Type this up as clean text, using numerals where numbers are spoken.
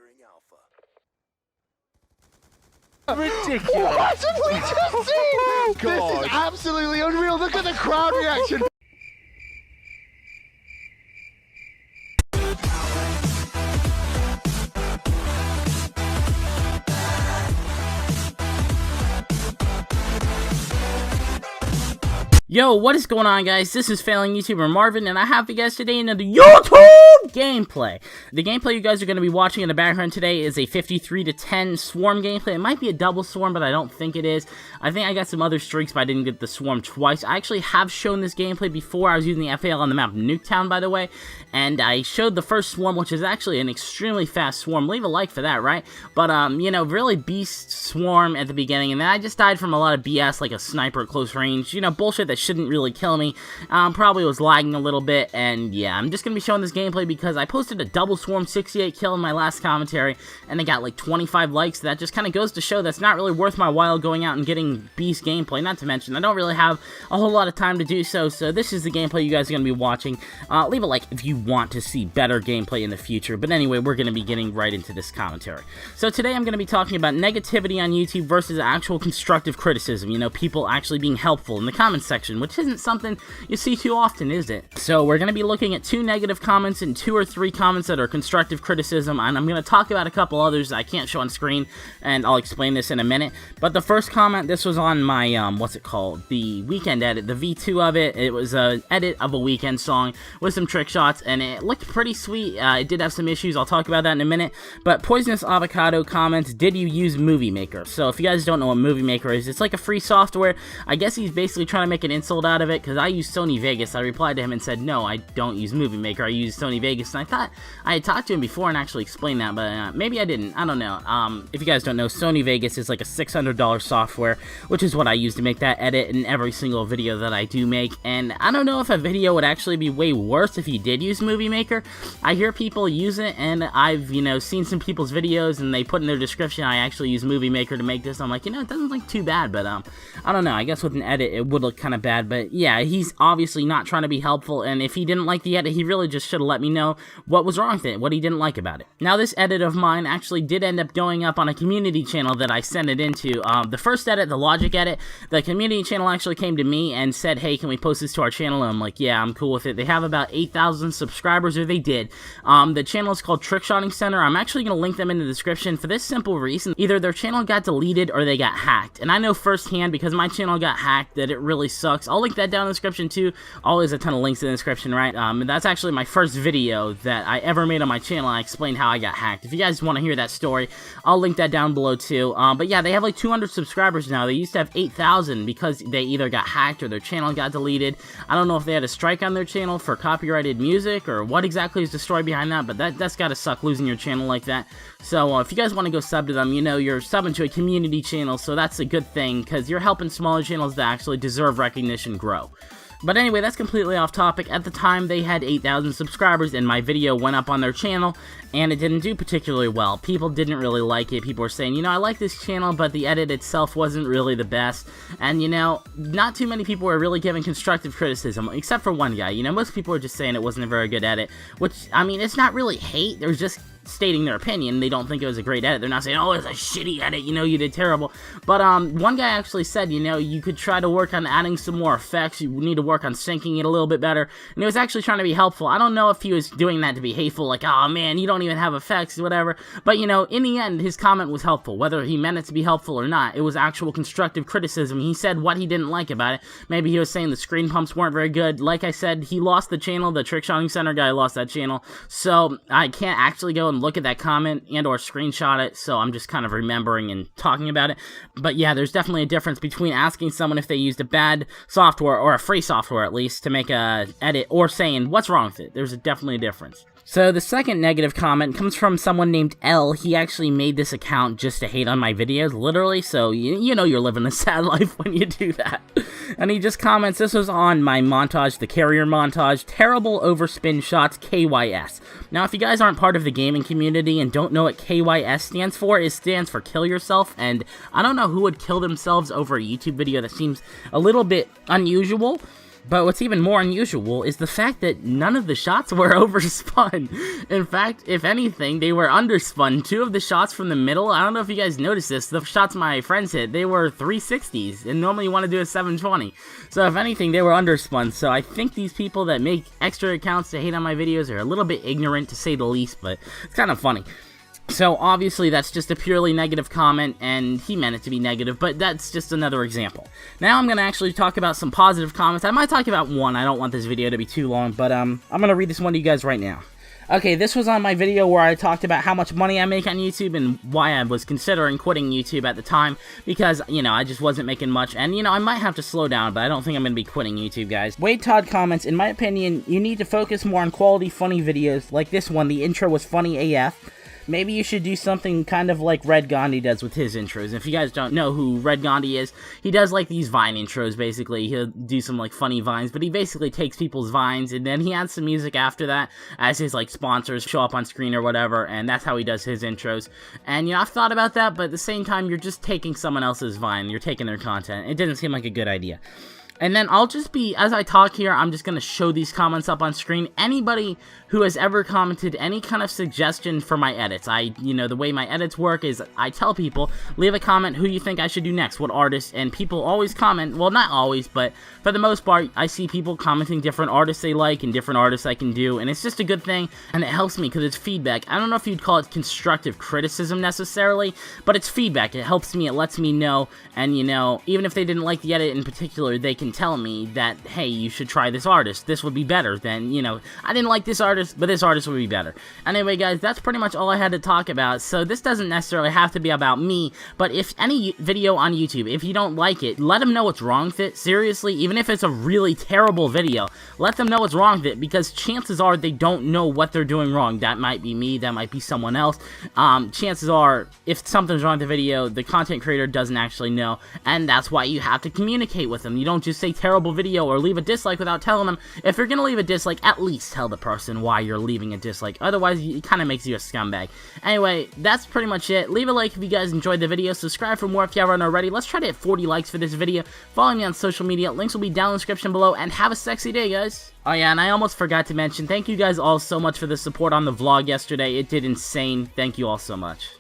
Ridiculous. What did we just see? Oh, This God. is absolutely unreal. Look at the crowd reaction. Yo, what is going on, guys? This is Failing YouTuber Marvin, and I have for you guys today another YouTube gameplay. The gameplay you guys are going to be watching in the background today is a 53-10 swarm gameplay. It might be a double swarm, but I don't think it is. I think I got some other streaks, but I didn't get the swarm twice. I actually have shown this gameplay before. I was using the FAL on the map Nuketown, by the way, and I showed the first swarm, which is actually an extremely fast swarm. Leave a like for that, right? But, you know, really beast swarm at the beginning, and then I just died from a lot of BS, like a sniper at close range. You know, bullshit that shouldn't really kill me. Probably was lagging a little bit, and yeah, I'm just gonna be showing this gameplay because I posted a double swarm 68 kill in my last commentary, and I got like 25 likes. That just kind of goes to show that's not really worth my while going out and getting beast gameplay. Not to mention, I don't really have a whole lot of time to do so, so this is the gameplay you guys are gonna be watching. Leave a like if you want to see better gameplay in the future, but anyway, we're gonna be getting right into this commentary. So today I'm gonna be talking about negativity on YouTube versus actual constructive criticism, you know, people actually being helpful in the comment section, which isn't something you see too often, is it? So we're going to be looking at 2 negative comments and 2 or 3 comments that are constructive criticism, and I'm going to talk about a couple others that I can't show on screen, and I'll explain this in a minute. But the first comment, this was on my, what's it called? The weekend edit, the V2 of it. It was an edit of a weekend song with some trick shots, and it looked pretty sweet. It did have some issues. I'll talk about that in a minute. But Poisonous Avocado comments, did you use Movie Maker? So if you guys don't know what Movie Maker is, it's like a free software. I guess he's basically trying to make an insult out of it, because I use Sony Vegas. I replied to him and said, no, I don't use Movie Maker, I use Sony Vegas, and I thought I had talked to him before and actually explained that, but maybe I didn't, I don't know. If you guys don't know, Sony Vegas is like a $600 software, which is what I use to make that edit in every single video that I do make, and I don't know if a video would actually be way worse if you did use Movie Maker. I hear people use it, and I've, you know, seen some people's videos, and they put in their description, I actually use Movie Maker to make this. I'm like, you know, it doesn't look too bad, but I don't know, I guess with an edit, it would look kind of bad, but yeah, he's obviously not trying to be helpful, and if he didn't like the edit, he really just should have let me know what was wrong with it, what he didn't like about it. Now, this edit of mine actually did end up going up on a community channel that I sent it into. The first edit, the Logic edit, the community channel actually came to me and said, hey, can we post this to our channel? And I'm like, yeah, I'm cool with it. They have about 8,000 subscribers, or they did. The channel is called Trickshotting Center. I'm actually going to link them in the description for this simple reason. Either their channel got deleted or they got hacked, and I know firsthand because my channel got hacked that it really sucks. I'll link that down in the description too. Always a ton of links in the description, right? That's actually my first video that I ever made on my channel. I explained how I got hacked. If you guys want to hear that story, I'll link that down below too. But yeah, they have like 200 subscribers now. They used to have 8,000 because they either got hacked or their channel got deleted. I don't know if they had a strike on their channel for copyrighted music or what exactly is the story behind that, but that's gotta suck, losing your channel like that. So if you guys want to go sub to them, you know, you're subbing to a community channel, so that's a good thing because you're helping smaller channels that actually deserve recognition grow. But anyway, that's completely off topic. At the time, they had 8,000 subscribers, and my video went up on their channel, and it didn't do particularly well. People didn't really like it. People were saying, you know, I like this channel, but the edit itself wasn't really the best. And, you know, not too many people were really giving constructive criticism, except for one guy. You know, most people were just saying it wasn't a very good edit, which, I mean, it's not really hate. There's just stating their opinion. They don't think it was a great edit. They're not saying, oh, it's a shitty edit, you know, you did terrible. But one guy actually said, you know, you could try to work on adding some more effects. You need to work on syncing it a little bit better. And he was actually trying to be helpful. I don't know if he was doing that to be hateful, like, oh man, you don't even have effects, whatever. But, you know, in the end, his comment was helpful. Whether he meant it to be helpful or not, it was actual constructive criticism. He said what he didn't like about it. Maybe he was saying the screen pumps weren't very good. Like I said, he lost the channel. The Trickshotting Center guy lost that channel. So I can't actually go and look at that comment and or screenshot it, so I'm just kind of remembering and talking about it. But yeah, there's definitely a difference between asking someone if they used a bad software, or a free software at least, to make a edit, or saying what's wrong with it. There's definitely a difference. So the second negative comment comes from someone named L. He actually made this account just to hate on my videos, literally, so you know you're living a sad life when you do that. And he just comments, this was on my montage, the carrier montage, terrible overspin shots, KYS. Now, if you guys aren't part of the gaming community and don't know what KYS stands for, it stands for kill yourself, and I don't know who would kill themselves over a YouTube video. That seems a little bit unusual. But what's even more unusual is the fact that none of the shots were overspun. In fact, if anything, they were underspun. 2 of the shots from the middle, I don't know if you guys noticed this, the shots my friends hit, they were 360s, and normally you want to do a 720. So if anything, they were underspun. So I think these people that make extra accounts to hate on my videos are a little bit ignorant, to say the least, but it's kind of funny. So obviously that's just a purely negative comment, and he meant it to be negative, but that's just another example. Now I'm going to actually talk about some positive comments. I might talk about one. I don't want this video to be too long, but I'm going to read this one to you guys right now. Okay, this was on my video where I talked about how much money I make on YouTube and why I was considering quitting YouTube at the time, because, you know, I just wasn't making much, and, you know, I might have to slow down, but I don't think I'm going to be quitting YouTube, guys. Wade Todd comments, in my opinion, you need to focus more on quality, funny videos, like this one. The intro was funny AF. Maybe you should do something kind of like Red Gandhi does with his intros. If you guys don't know who Red Gandhi is, he does like these Vine intros, basically. He'll do some like funny Vines, but he basically takes people's Vines and then he adds some music after that as his like sponsors show up on screen or whatever, and that's how he does his intros. And you know, I've thought about that, but at the same time, you're just taking someone else's Vine. You're taking their content. It doesn't seem like a good idea. And then I'll just be, as I talk here, I'm just going to show these comments up on screen. Anybody who has ever commented any kind of suggestion for my edits, you know, the way my edits work is I tell people, leave a comment who you think I should do next, what artist, and people always comment, well, not always, but for the most part, I see people commenting different artists they like and different artists I can do, and it's just a good thing, and it helps me because it's feedback. I don't know if you'd call it constructive criticism necessarily, but it's feedback. It helps me, it lets me know, and, you know, even if they didn't like the edit in particular, they can tell me that, hey, you should try this artist. This would be better than, you know, I didn't like this artist, but this artist would be better. Anyway, guys, that's pretty much all I had to talk about. So this doesn't necessarily have to be about me, but if any video on YouTube, if you don't like it, let them know what's wrong with it. Seriously, even if it's a really terrible video, let them know what's wrong with it, because chances are they don't know what they're doing wrong. That might be me, that might be someone else. Chances are, if something's wrong with the video, the content creator doesn't actually know, and that's why you have to communicate with them. You don't just say terrible video or leave a dislike without telling them. If you're gonna leave a dislike, at least tell the person why you're leaving a dislike. Otherwise, it kind of makes you a scumbag. Anyway, that's pretty much it. Leave a like if you guys enjoyed the video. Subscribe for more if you haven't already. Let's try to hit 40 likes for this video. Follow me on social media. Links will be down in the description below. And have a sexy day, guys. Oh yeah, and I almost forgot to mention, thank you guys all so much for the support on the vlog yesterday. It did insane. Thank you all so much.